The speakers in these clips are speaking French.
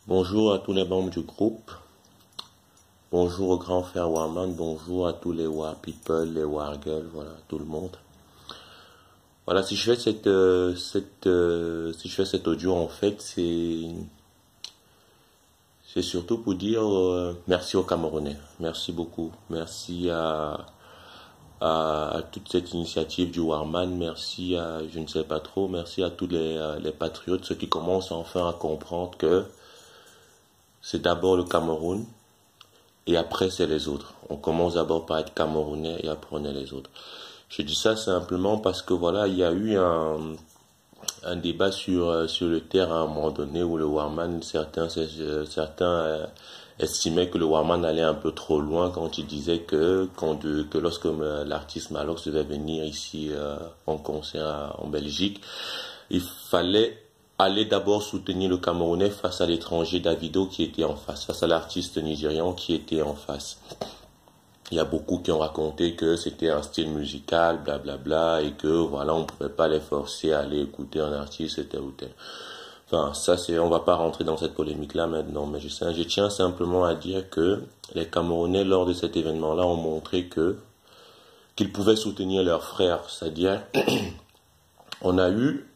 Bonjour à tous les membres du groupe. Bonjour au grand frère Warman. Bonjour à tous les War People, les War Girls, voilà, tout le monde. Voilà, si je fais si je fais cet audio, en fait, c'est surtout pour dire merci aux Camerounais. Merci beaucoup. Merci à toute cette initiative du Warman. Merci à, je ne sais pas trop, merci à tous les patriotes, ceux qui commencent enfin à comprendre que c'est d'abord le Cameroun et après c'est les autres. On commence d'abord par être Camerounais et après on est les autres. Je dis ça simplement parce que voilà, il y a eu un débat sur le terrain à un moment donné où le Warman, certains estimaient que le Warman allait un peu trop loin quand il disait que lorsque l'artiste Malox devait venir ici en concert en Belgique, il fallait aller d'abord soutenir le Camerounais face à l'étranger Davido qui était en face à l'artiste nigérian qui était en face. Il y a beaucoup qui ont raconté que c'était un style musical, blablabla, et que voilà, on ne pouvait pas les forcer à aller écouter un artiste tel ou tel. Enfin, ça c'est, on va pas rentrer dans cette polémique-là maintenant, mais je tiens simplement à dire que les Camerounais, lors de cet événement-là, ont montré qu'ils pouvaient soutenir leurs frères. C'est-à-dire, on a eu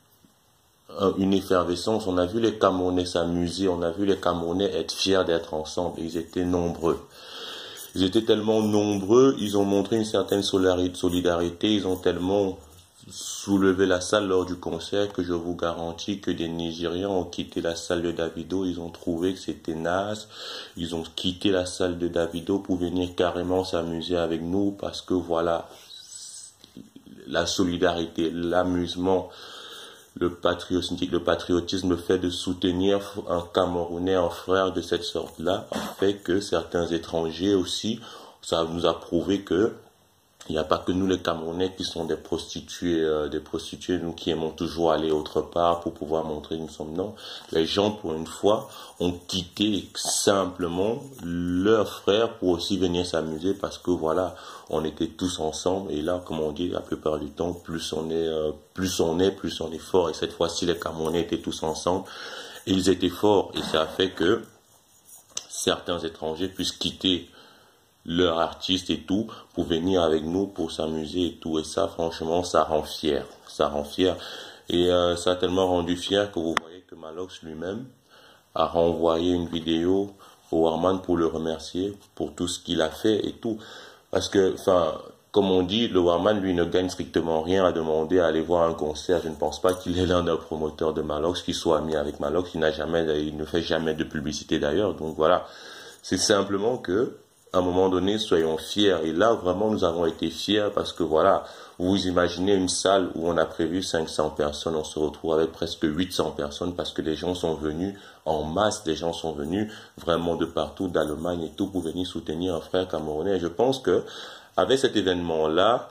une effervescence, on a vu les Camerounais s'amuser, on a vu les Camerounais être fiers d'être ensemble, ils étaient nombreux. Ils étaient tellement nombreux, ils ont montré une certaine solidarité, ils ont tellement soulevé la salle lors du concert que je vous garantis que des Nigérians ont quitté la salle de Davido, ils ont trouvé que c'était naze, ils ont quitté la salle de Davido pour venir carrément s'amuser avec nous parce que voilà, la solidarité, l'amusement, le patriotisme, le fait de soutenir un Camerounais, un frère de cette sorte-là, a fait que certains étrangers aussi, ça nous a prouvé que il n'y a pas que nous les Camerounais qui sont des prostituées, nous qui aimons toujours aller autre part pour pouvoir montrer une somme. Non, les gens pour une fois ont quitté simplement leurs frères pour aussi venir s'amuser parce que voilà, on était tous ensemble et là, comme on dit, la plupart du temps, plus on est fort. Et cette fois-ci, les Camerounais étaient tous ensemble et ils étaient forts et ça a fait que certains étrangers puissent quitter leur artiste et tout, pour venir avec nous, pour s'amuser et tout. Et ça, franchement, ça rend fier. Ça rend fier. Et ça a tellement rendu fier que vous voyez que Malox lui-même a renvoyé une vidéo au Warman pour le remercier pour tout ce qu'il a fait et tout. Parce que, enfin, comme on dit, le Warman, lui, ne gagne strictement rien à demander à aller voir un concert. Je ne pense pas qu'il est l'un des promoteurs de Malox, qu'il soit ami avec Malox. Il ne fait jamais de publicité d'ailleurs. Donc voilà. C'est simplement que, à un moment donné, soyons fiers. Et là, vraiment, nous avons été fiers parce que voilà, vous imaginez une salle où on a prévu 500 personnes, on se retrouve avec presque 800 personnes parce que les gens sont venus en masse, les gens sont venus vraiment de partout, d'Allemagne et tout, pour venir soutenir un frère camerounais. Et je pense que, avec cet événement-là,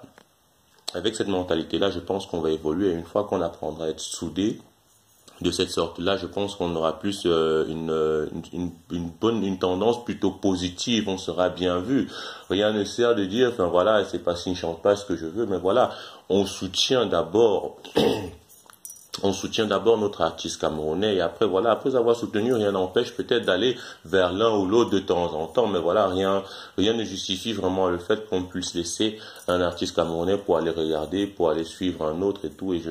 avec cette mentalité-là, je pense qu'on va évoluer. Et une fois qu'on apprendra à être soudés, de cette sorte-là, je pense qu'on aura plus une tendance plutôt positive, on sera bien vu. Rien ne sert de dire, enfin voilà, c'est pas s'il ne chante pas ce que je veux, mais voilà, on soutient d'abord, on soutient d'abord notre artiste camerounais et après voilà, après avoir soutenu, rien n'empêche peut-être d'aller vers l'un ou l'autre de temps en temps, mais voilà, rien ne justifie vraiment le fait qu'on puisse laisser un artiste camerounais pour aller regarder, pour aller suivre un autre et tout, et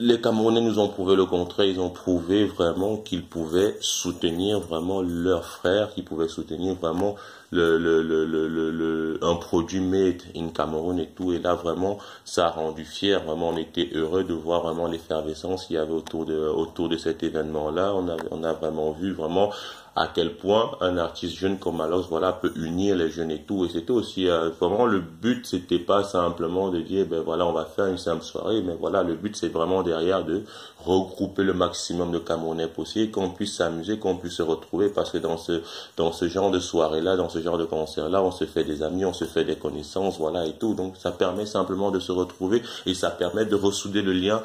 les Camerounais nous ont prouvé le contraire, ils ont prouvé vraiment qu'ils pouvaient soutenir vraiment leurs frères, qu'ils pouvaient soutenir vraiment un produit made in Cameroun et tout. Et là, vraiment, ça a rendu fier. Vraiment, on était heureux de voir vraiment l'effervescence qu'il y avait autour de cet événement-là. On a vraiment vu vraiment à quel point un artiste jeune comme Malox, voilà, peut unir les jeunes et tout. Et c'était aussi, vraiment, le but, c'était pas simplement de dire, ben voilà, on va faire une simple soirée, mais voilà, le but, c'est vraiment derrière de regrouper le maximum de Camerounais possible, qu'on puisse s'amuser, qu'on puisse se retrouver, parce que dans ce genre de soirée-là, dans ce genre de concert-là, on se fait des amis, on se fait des connaissances, voilà, et tout. Donc, ça permet simplement de se retrouver et ça permet de ressouder le lien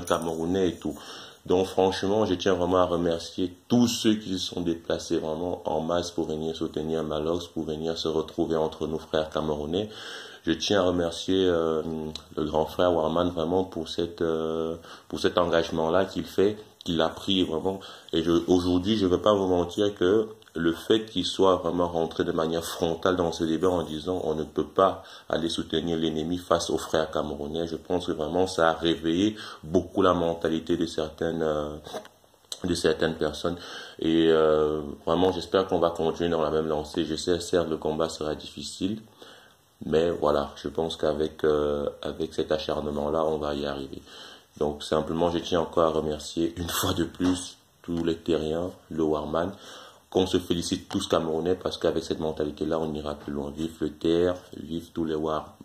camerounais et tout. Donc franchement, je tiens vraiment à remercier tous ceux qui se sont déplacés vraiment en masse pour venir soutenir Malox, pour venir se retrouver entre nos frères camerounais. Je tiens à remercier le grand frère Warman vraiment pour cet engagement-là qu'il fait qu'il a pris vraiment. Et aujourd'hui, je ne vais pas vous mentir que le fait qu'il soit vraiment rentré de manière frontale dans ce débat en disant on ne peut pas aller soutenir l'ennemi face aux frères camerounais, je pense que vraiment ça a réveillé beaucoup la mentalité de certaines personnes. Et vraiment, j'espère qu'on va continuer dans la même lancée. Je sais, certes, le combat sera difficile, mais voilà, je pense qu'avec avec cet acharnement-là, on va y arriver. Donc simplement, je tiens encore à remercier une fois de plus tous les terriens, le Warman, qu'on se félicite tous Camerounais parce qu'avec cette mentalité-là, on ira plus loin. Vive le terre, vive tous les war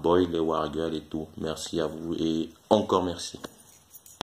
boys, les war girls et tout. Merci à vous et encore merci.